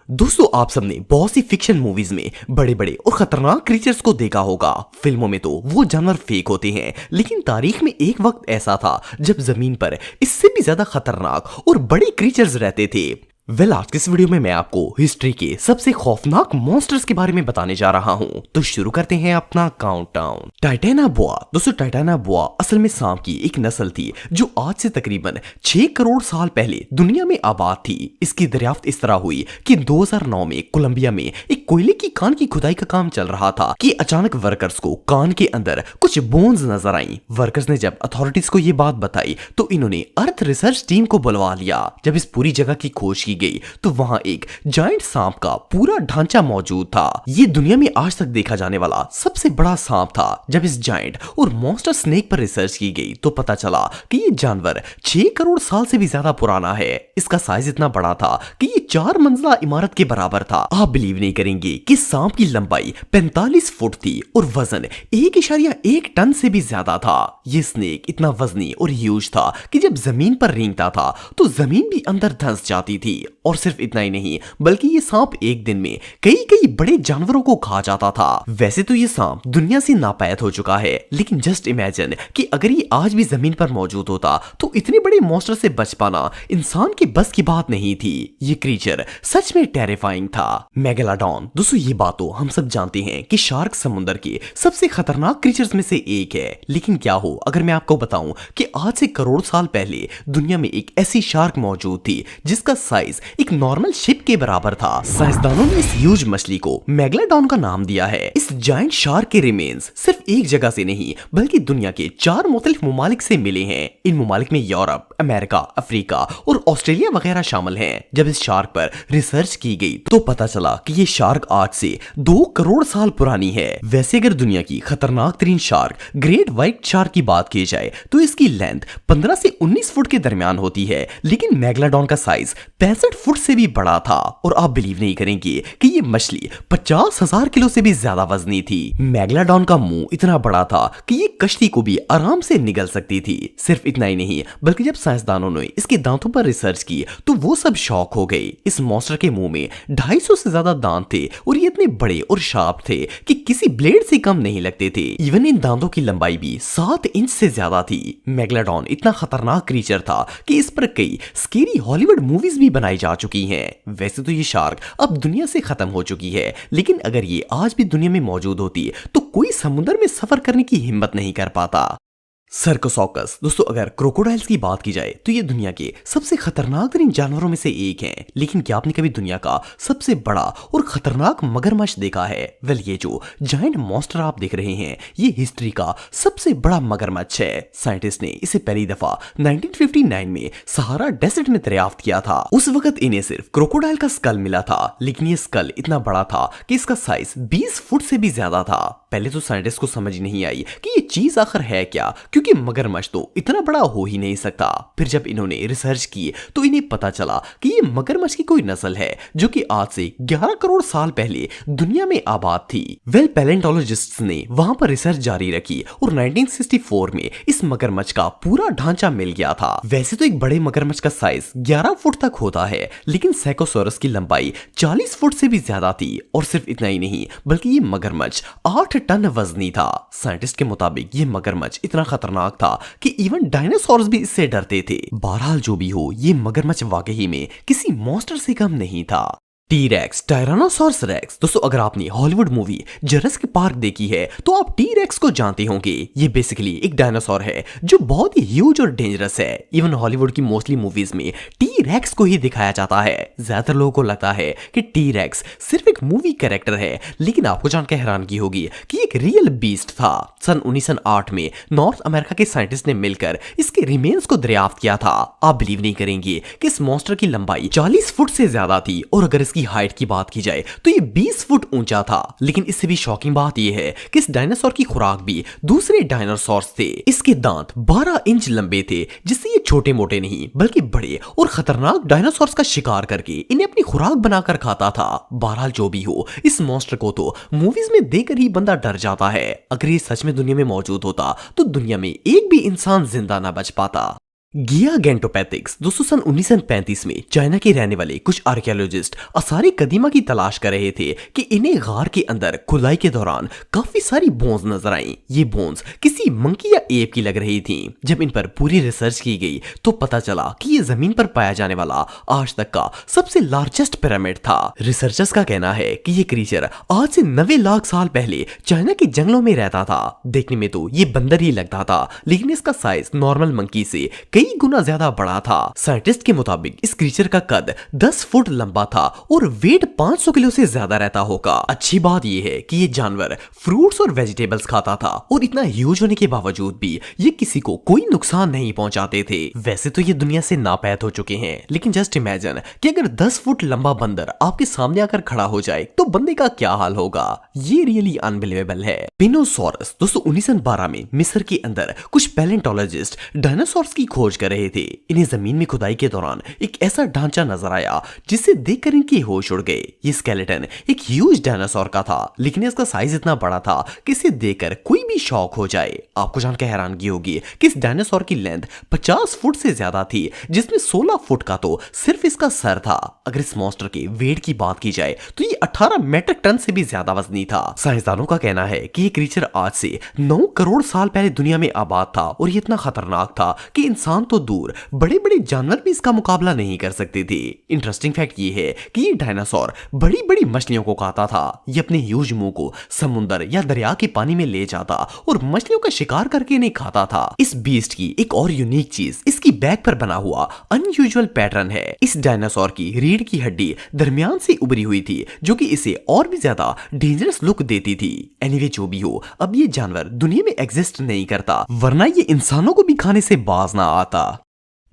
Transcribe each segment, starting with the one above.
दोस्तों आप सबने बहुत सी फिक्शन मूवीज में बड़े बड़े और खतरनाक क्रीचर्स को देखा होगा। फिल्मों में तो वो जानवर फेक होते हैं, लेकिन तारीख में एक वक्त ऐसा था जब जमीन पर इससे भी ज्यादा खतरनाक और बड़े क्रीचर्स रहते थे। आज के इस वीडियो में मैं आपको हिस्ट्री के सबसे खौफनाक मॉन्स्टर्स के बारे में बताने जा रहा हूं। तो शुरू करते हैं अपना काउंटडाउन। टाइटेनाबोआ। दोस्तों टाइटेनाबोआ असल में सांप की एक नस्ल थी जो आज से तकरीबन 6 करोड़ साल पहले दुनिया में आबाद थी। इसकी दरियाफ्त इस तरह हुई कि 2009 में कोलंबिया में एक कोयले की कान की खुदाई का काम चल रहा था कि अचानक वर्कर्स को कान के अंदर कुछ बोन्स नजर आई। वर्कर्स ने जब अथॉरिटीज को ये बात बताई तो इन्होंने अर्थ रिसर्च टीम को बुलवा लिया। जब इस पूरी जगह की खोज की गई तो वहां एक जायंट सांप का पूरा ढांचा मौजूद था। ये दुनिया में आज तक देखा जाने वाला सबसे बड़ा सांप था। जब इस जायंट और मॉन्स्टर स्नेक पर रिसर्च की गई तो पता चला कि ये जानवर 6 करोड़ साल से भी ज्यादा पुराना है। इसका साइज इतना बड़ा था कि ये 4 मंजिला इमारत के बराबर था। आप बिलीव नहीं करेंगे कि सांप की लंबाई 45 फुट थी और वजन 1.1 टन से भी ज्यादा था। ये स्नेक इतना वजनी और ह्यूज था कि जब जमीन पर रेंगता था तो जमीन भी अंदर धंस जाती थी। और सिर्फ इतना ही नहीं बल्कि ये सांप एक दिन में कई बड़े जानवरों को खा जाता था। वैसे तो ये सांप दुनिया से नापैद हो चुका है, लेकिन जस्ट इमेजिन कि अगर ये आज भी जमीन पर मौजूद होता तो इतने बड़े मॉन्स्टर से बच पाना इंसान के बस की बात नहीं थी। ये क्रीचर सच में टेरिफाइंग था। मेगालोडॉन। दोस्तों ये बात तो हम सब जानते हैं कि शार्क समुद्र के सबसे खतरनाक क्रीचर्स में से एक है, लेकिन क्या हो अगर मैं आपको बताऊं कि आज से करोड़ साल पहले दुनिया में एक ऐसी शार्क मौजूद थी जिसका साइज एक नॉर्मल शिप के बराबर था। साइंसदानों ने इस ह्यूज मछली को मेगालोडॉन का नाम दिया है। इस जायंट शार्क के रिमेन्स सिर्फ एक जगह से नहीं बल्कि दुनिया के 4 मुख्तलिफ ममालिक से मिले हैं। इन ममालिक में यूरोप, अमेरिका, अफ्रीका और ऑस्ट्रेलिया वगैरह शामिल हैं। जब इस शार्क पर रिसर्च की गई तो पता चला कि ये शार्क आज से 2 करोड़ साल पुरानी है। वैसे अगर दुनिया की खतरनाक तरीन शार्क ग्रेट व्हाइट शार्क की बात की जाए तो इसकी लेंथ 15 से 19 फुट के दरमियान होती है, लेकिन मेगालोडॉन का साइज 65 फुट से भी बड़ा था। और आप बिलीव नहीं करेंगे कि ये मछली 50,000 किलो से भी ज्यादा वजनी थी। मेगालोडॉन का मुंह इतना बड़ा था कि ये कश्ती को भी आराम से निगल सकती थी। सिर्फ इतना ही नहीं बल्कि जब साइंसदानों ने इसके दांतों पर रिसर्च की तो वो सब शॉक हो गए। इस मॉन्स्टर के मुंह में 250 से ज्यादा दांत थे और ये इतने बड़े और शार्प थे कि किसी ब्लेड से कम नहीं लगते थे। इवन इन दांतों की लंबाई भी 7 इंच से ज्यादा थी। मेगालोडॉन इतना खतरनाक क्रीचर था कि इस पर कई स्केरी हॉलीवुड मूवीज भी बनाई जा चुकी हैं। वैसे तो ये शार्क अब दुनिया से खत्म हो चुकी है, लेकिन अगर ये आज भी दुनिया में मौजूद होती तो कोई समुद्र में सफर करने की हिम्मत नहीं कर पाता। सर्कोसॉकस। दोस्तों अगर क्रोकोडाइल्स की बात की जाए तो ये दुनिया के सबसे खतरनाक तरीन जानवरों में से एक हैं, लेकिन क्या आपने कभी दुनिया का सबसे बड़ा और खतरनाक मगरमच्छ देखा है? ये जो जायंट मॉन्स्टर आप देख रहे हैं ये हिस्ट्री का सबसे बड़ा मगरमच्छ है। साइंटिस्ट ने इसे पहली दफा 1959 में सहारा डेजर्ट में दरियाफ्त किया था। उस वक्त इन्हें सिर्फ क्रोकोडाइल का स्कल मिला था, लेकिन ये स्कल इतना बड़ा था कि इसका साइज 20 फुट से भी ज्यादा था। पहले तो साइंटिस्ट को समझ नहीं आई कि ये चीज आखिर है क्या, क्योंकि मगरमच्छ तो इतना बड़ा हो ही नहीं सकता। फिर जब इन्होंने रिसर्च की तो इन्हें पता चला कि ये मगरमच्छ की कोई नस्ल है जो कि आज से 11 करोड़ साल पहले दुनिया में आबाद थी। पैलेंटोलॉजिस्ट्स ने वहां पर रिसर्च जारी रखी और 1964 में इस मगरमच्छ का पूरा ढांचा मिल गया था। वैसे तो एक बड़े मगरमच्छ का साइज 11 फुट तक होता है, लेकिन सेकोसोरस की लंबाई 40 फुट से भी ज्यादा थी। और सिर्फ इतना ही नहीं बल्कि ये मगरमच्छ 8 टन वजनी था। साइंटिस्ट के मुताबिक ये मगरमच्छ इतना खतरनाक था कि इवन डायनासोर्स भी इससे डरते थे। बहरहाल जो भी हो ये मगरमच्छ वाकई में किसी मॉन्स्टर से कम नहीं था। T rex, tyrannosaurus rex. दोस्तों अगर आपने हॉलीवुड मूवी जुरासिक पार्क देखी है तो आप टी-रेक्स को जानते होंगे। ये बेसिकली एक डायनासोर है जो बहुत ही ह्यूज और डेंजरस है। इवन हॉलीवुड की मोस्टली मूवीज में टी-रेक्स को ही दिखाया जाता है। ज्यादातर लोगों को लगता है कि टी-रेक्स सिर्फ एक मूवी कैरेक्टर है, लेकिन आपको जानकर हैरानगी होगी कि एक रियल बीस्ट था। सन 1908 में नॉर्थ अमेरिका के साइंटिस्ट ने मिलकर इसके रिमेन्स को दरियाफ्त किया था। आप बिलीव नहीं करेंगे कि इस मॉन्स्टर की लंबाई 40 फुट से ज्यादा थी और अगर की हाइट की बात की जाए तो ये 20 फुट ऊंचा था। लेकिन इससे भी शॉकिंग बात यह है कि इस डायनासोर की खुराक भी दूसरे डायनासोर्स थे। इसके दांत 12 इंच लंबे थे, जिससे ये छोटे मोटे नहीं बल्कि बड़े और खतरनाक डायनासोर्स का शिकार करके इन्हें अपनी खुराक बनाकर खाता था। बहरहाल जो भी हो इस मॉन्स्टर को तो मूवीज में देखकर ही बंदा डर जाता है। अगर ये सच में दुनिया में मौजूद होता तो दुनिया में एक भी इंसान जिंदा ना बच पाता। गिगागेंटोपैथिक्स दोस्तों सन 1935 में चाइना के रहने वाले कुछ आर्कियोलॉजिस्ट आसारी कदीमा की तलाश कर रहे थे कि इन्हें गार के अंदर खुदाई के दौरान काफी सारी बोन्स नजर आईं। ये बोन्स किसी मंकी या एप की लग रही थीं। जब इन पर पूरी रिसर्च की गई तो पता चला कि ये जमीन पर पाया जाने वाला आज तक का सबसे लार्जेस्ट पिरामिड था। रिसर्चर्स का कहना है कि ये क्रीचर आज से 90 लाख साल पहले चाइना के जंगलों में रहता था। देखने में तो ये बंदर ही लगता था, लेकिन इसका साइज नॉर्मल मंकी से कई गुना ज्यादा बड़ा था। साइंटिस्ट के मुताबिक इस क्रीचर का कद 10 फुट लंबा था और वेट 500 किलो से ज्यादा रहता होगा। अच्छी बात यह है कि ये जानवर फ्रूट्स और वेजिटेबल्स खाता था और इतना ह्यूज होने के बावजूद भी ये किसी को कोई नुकसान नहीं पहुंचाते थे। वैसे तो ये दुनिया से नापैद हो चुके हैं, लेकिन जस्ट इमेजिन कि अगर 10 फुट लंबा बंदर आपके सामने आकर खड़ा हो जाए तो बंदे का क्या हाल होगा। ये रियली अनबिलीवेबल है। पिनोसॉरस दोस्तों 1912 में मिस्र के अंदर कुछ पैलेंटोलॉजिस्ट डायनासोर्स की खोज कर रहे थे। इन्हें जमीन में खुदाई के दौरान एक ऐसा ढांचा नजर आया जिसे देखकर इनके होश उड़ गए। ये स्केलेटन एक ह्यूज डायनासोर का था, लेकिन इसका साइज इतना बड़ा था कि इसे देखकर कोई भी शॉक हो जाए। आपको जानकर हैरानगी होगी कि इस डायनासोर की लेंथ 50 फुट से ज्यादा थी, जिसमें 16 फुट का तो सिर्फ इसका सर था। अगर इस मॉन्स्टर के वेट की बात की जाए तो ये 18 मेट्रिक टन से भी ज्यादा वजनी था। साइंसदानों का कहना है कि ये क्रीचर आज से 9 करोड़ साल पहले दुनिया में आबाद था और ये इतना खतरनाक था कि इंसान तो दूर बड़े बड़े जानवर भी इसका मुकाबला नहीं कर सकते थे। इंटरेस्टिंग फैक्ट ये है कि ये डायनासोर बड़ी बड़ी मछलियों को खाता था। ये अपने ह्यूज मुंह को समुद्र या दरिया के पानी में ले जाता और मछलियों का शिकार करके इन्हें खाता था। इस बीस्ट की एक और यूनिक चीज इसकी बैक पर बना हुआ अनयूजुअल पैटर्न है। इस डायनासोर की रीढ़ की हड्डी दरमियान से उभरी हुई थी, जो कि इसे और भी ज्यादा डेंजरस लुक देती थी। एनीवे जो भी हो, अब ये जानवर दुनिया में एग्जिस्ट नहीं करता, वरना ये इंसानों को भी खाने से बाज ना आता।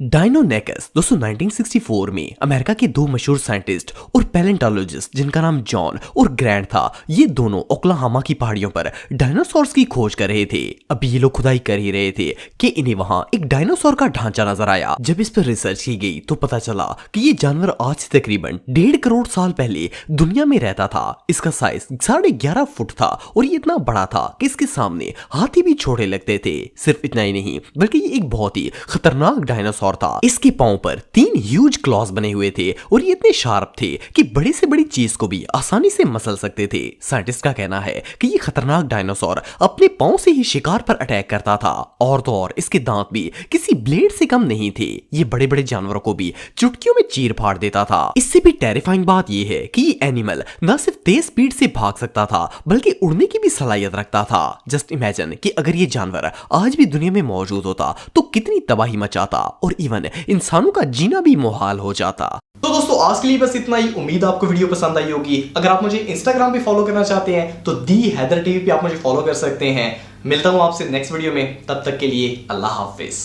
डायनोनेकस दोस्तों 1964 में अमेरिका के दो मशहूर साइंटिस्ट और पैलेंटोलॉजिस्ट जिनका नाम जॉन और ग्रैंट था, ये दोनों ओक्लाहोमा की पहाड़ियों पर डायनासोर्स की खोज कर रहे थे। अभी ये लोग खुदाई कर ही रहे थे कि इन्हें वहां एक डायनासोर का ढांचा नजर आया। जब इस पर रिसर्च की गई तो पता चला कि ये जानवर आज से तकरीबन 1.5 करोड़ साल पहले दुनिया में रहता था। इसका साइज 11.5 फुट था और ये इतना बड़ा था कि इसके सामने हाथी भी छोटे लगते थे। सिर्फ इतना ही नहीं, बल्कि ये एक बहुत ही खतरनाक डायनासोर था। इसके पांव पर 3 ह्यूज क्लॉज बने हुए थे और ये इतने शार्प थे कि बड़ी से बड़ी चीज को भी आसानी से मसल सकते थे। साइंटिस्ट का कहना है कि ये खतरनाक डायनासोर अपने पांव से ही शिकार पर अटैक करता था, और तो और इसके दांत भी किसी ब्लेड से कम नहीं थे। ये बड़े बड़े जानवरों को भी चुटकियों में चीर फाड़ देता था। इससे भी टेरिफाइंग बात यह है कि ये एनिमल न सिर्फ तेज स्पीड से भाग सकता था, बल्कि उड़ने की भी सलाहियत रखता था। जस्ट इमेजिन कि अगर ये जानवर आज भी दुनिया में मौजूद होता तो कितनी तबाही मचाता और इवन इंसानों का जीना भी मुहाल हो जाता। तो दोस्तों आज के लिए बस इतना ही। उम्मीद आपको वीडियो पसंद आई होगी। अगर आप मुझे इंस्टाग्राम पे फॉलो करना चाहते हैं तो दी हैदर टीवी पे आप मुझे फॉलो कर सकते हैं। मिलता हूं आपसे नेक्स्ट वीडियो में, तब तक के लिए अल्लाह हाफिज।